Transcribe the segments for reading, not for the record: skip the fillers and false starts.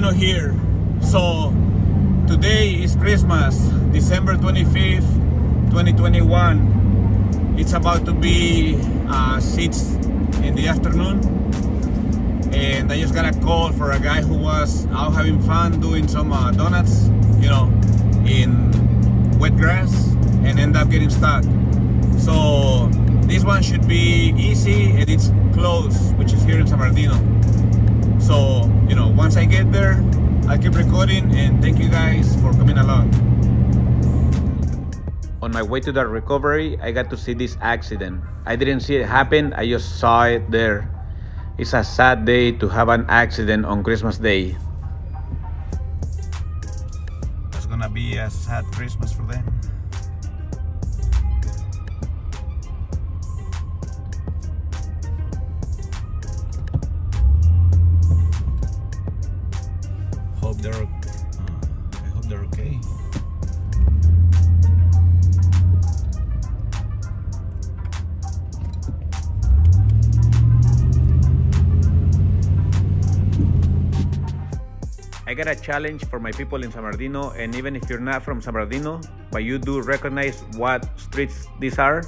Bernardino here. So today is Christmas, December 25th, 2021. It's about to be 6 in the afternoon, and I just got a call for a guy who was out having fun doing some donuts, in wet grass, and end up getting stuck. So this one should be easy, and it's close, which is here in San Bernardino. So, once I get there, I'll keep recording, and thank you guys for coming along. On my way to the recovery, I got to see this accident. I didn't see it happen, I just saw it there. It's a sad day to have an accident on Christmas Day. It's gonna be a sad Christmas for them. I hope they're okay. I got a challenge for my people in San Bernardino, and even if you're not from San Bernardino, but you do recognize what streets these are,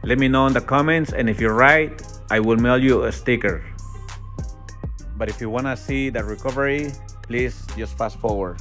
let me know in the comments, and if you're right, I will mail you a sticker. But if you wanna see the recovery, please just fast forward.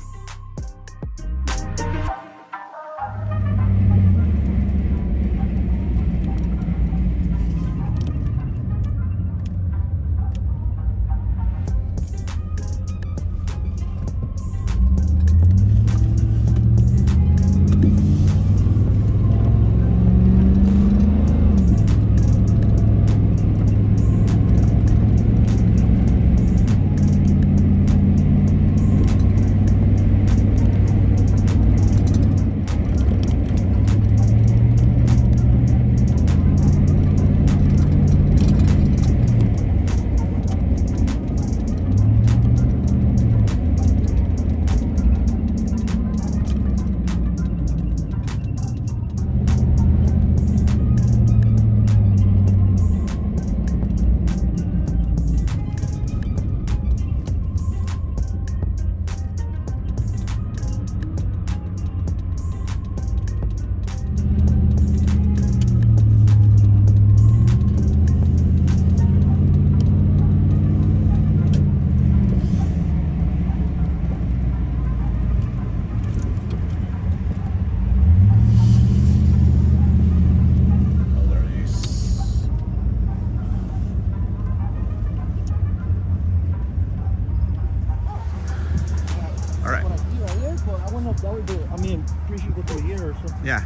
Yeah.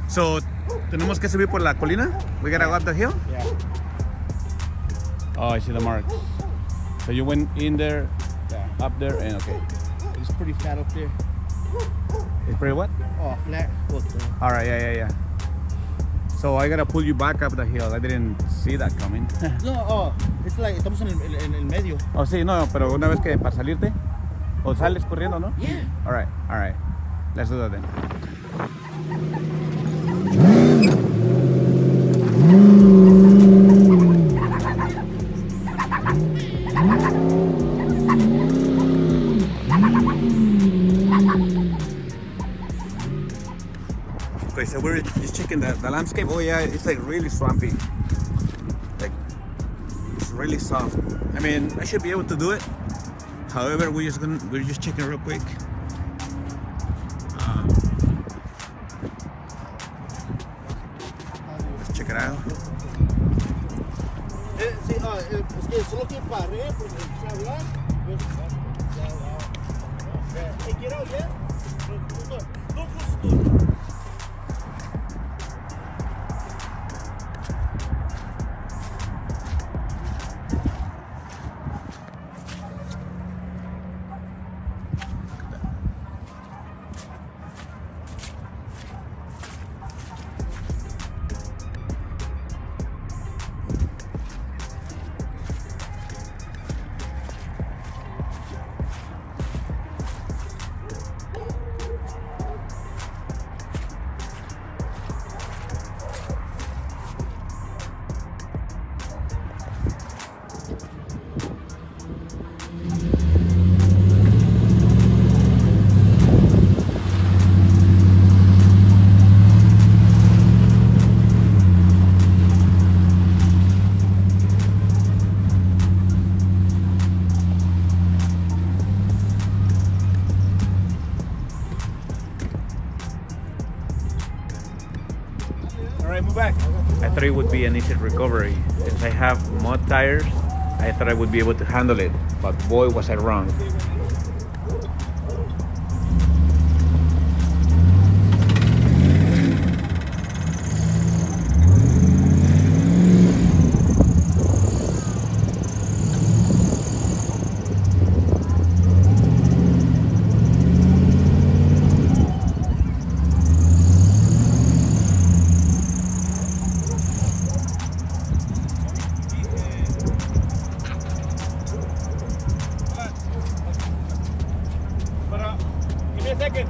So, tenemos que subir por la colina? We gotta go up the hill? Yeah. Oh, I see the marks. So you went in there, up there, and okay. It's pretty flat up there. It's pretty what? Oh, flat. Alright, yeah. So I gotta pull you back up the hill. I didn't see that coming. No, it's like, estamos en el medio. Oh, sí, no, pero una vez que para salirte, o sales corriendo, ¿no? Yeah. Alright. Let's do that then. Okay, so we're just checking the landscape. Oh yeah, it's like really swampy. Like, it's really soft. I mean, I should be able to do it. However, we're just checking real quick. Let's check it out. Sí, es que solo que paré porque empecé a hablar. Hey, get out, yeah? No, justo. right, move back. I thought it would be an easy recovery. Since I have mud tires, I thought I would be able to handle it, but boy was I wrong. Give me a second.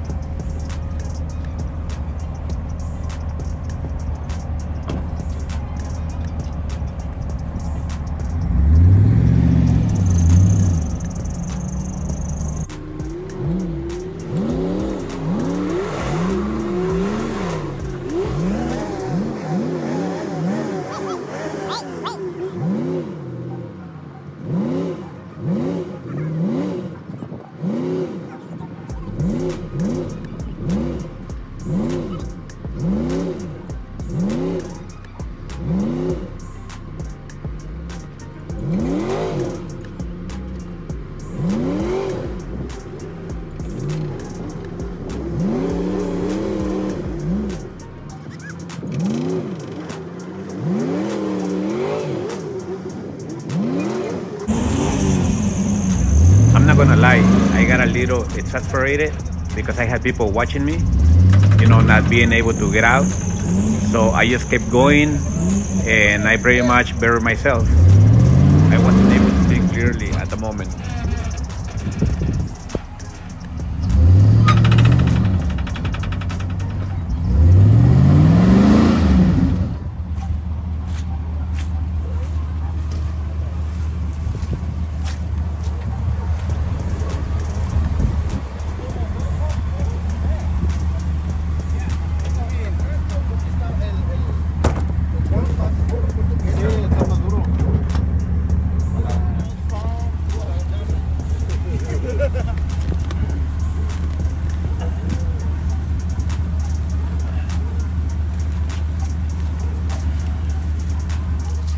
I'm not gonna lie, I got a little exasperated because I had people watching me, not being able to get out. So I just kept going and I pretty much buried myself. I wasn't able to think clearly at the moment.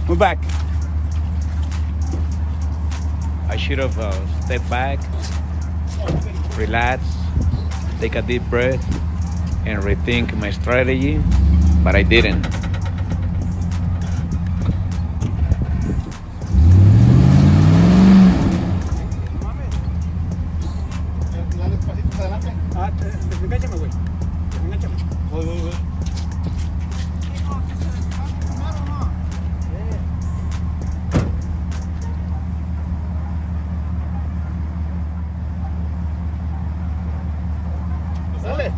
Move back. I should have stepped back, relax, take a deep breath, and rethink my strategy, but I didn't. Dale pasitos adelante. Desenganchame, güey. Desenganchame. Voy. Dale.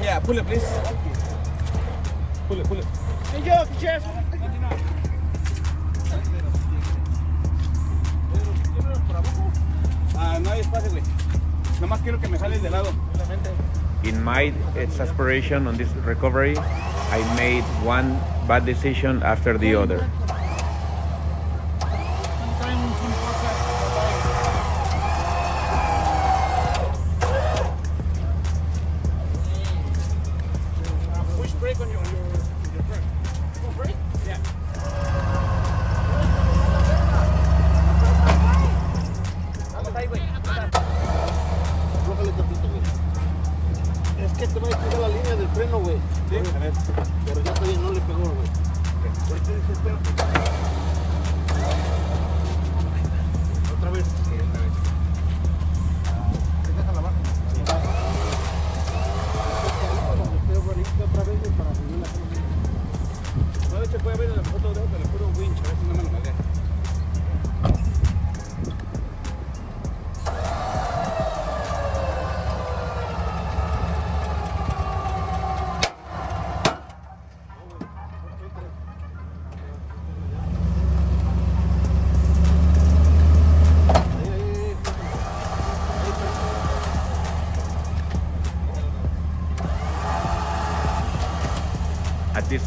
Yeah, pull it, please. Pull it. Hey, yo, chef. No hay espacio, güey. Nomás quiero que me jales de lado. In my exasperation on this recovery, I made one bad decision after the other. Push brake on your front. Oh, brake? Yeah. Rójale tantito, güey. Es que te va a quitar la línea del freno, güey. Sí, a ver. Pero ya todavía no le pegó, güey. Ahorita dice, espérate.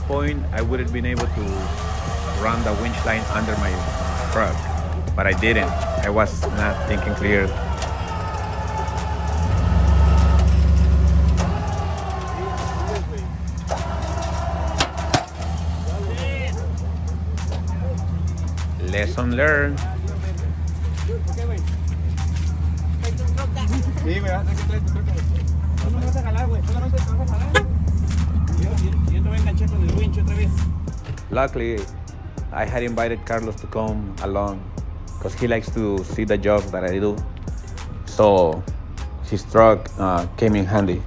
point, I wouldn't been able to run the winch line under my truck, but I didn't. I was not thinking clear. Lesson learned. Sí, ¿verdad? Hay que traer tu truco. No me vas a jalar, güey. Solamente te vas a jalar. Yo te voy a enganchar con el winch otra vez. Luckily, I had invited Carlos to come along because he likes to see the jobs that I do. So his truck came in handy.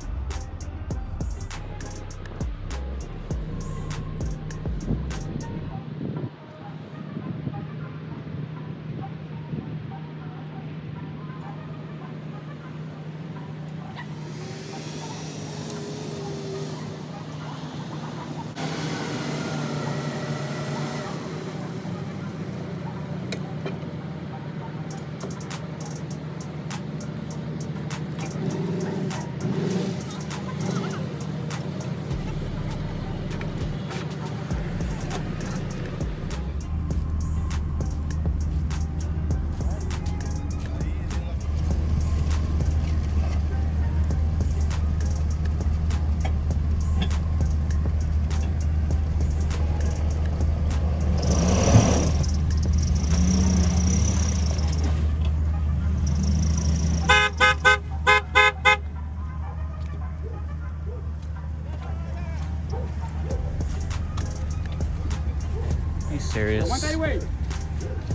He's serious. Aguanta ahí, güey.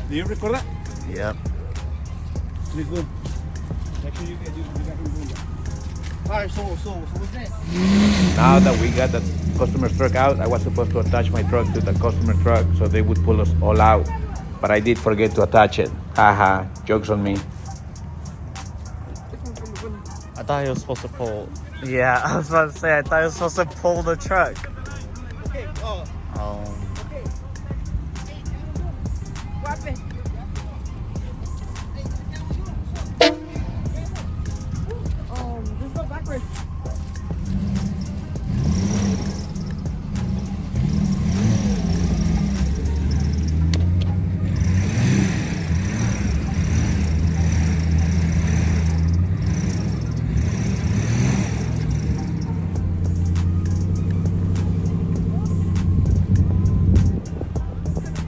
Do you record that? Yep. Please do. Make sure you got him doing that. Alright, so what's that? Now that we got the customer's truck out, I was supposed to attach my truck to the customer truck so they would pull us all out. But I did forget to attach it. Haha, jokes on me. I thought he was supposed to pull. Yeah, I was about to say, I thought he was supposed to pull the truck. Okay, Just go backwards.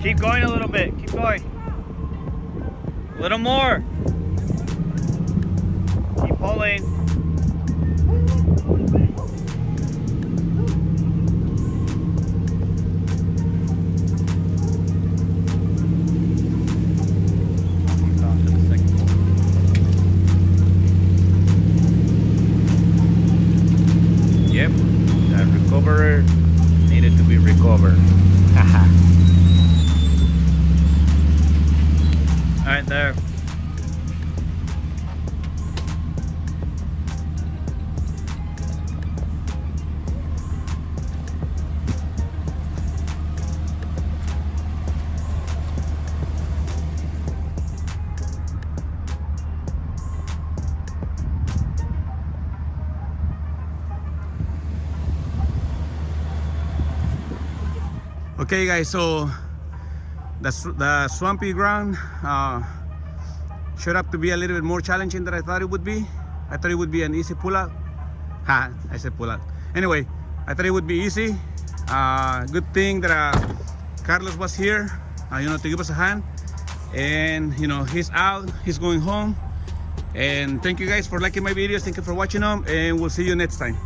Keep going a little bit. Keep going. A little more. Keep pulling. Yep, that recoverer needed to be recovered. Haha. Alright, there. Okay, guys, so the swampy ground showed up to be a little bit more challenging than I thought it would be. I thought it would be an easy pull-out. Ha, I said pull-out. Anyway, I thought it would be easy. Good thing that Carlos was here, to give us a hand. And, he's out, he's going home. And thank you guys for liking my videos. Thank you for watching them, and we'll see you next time.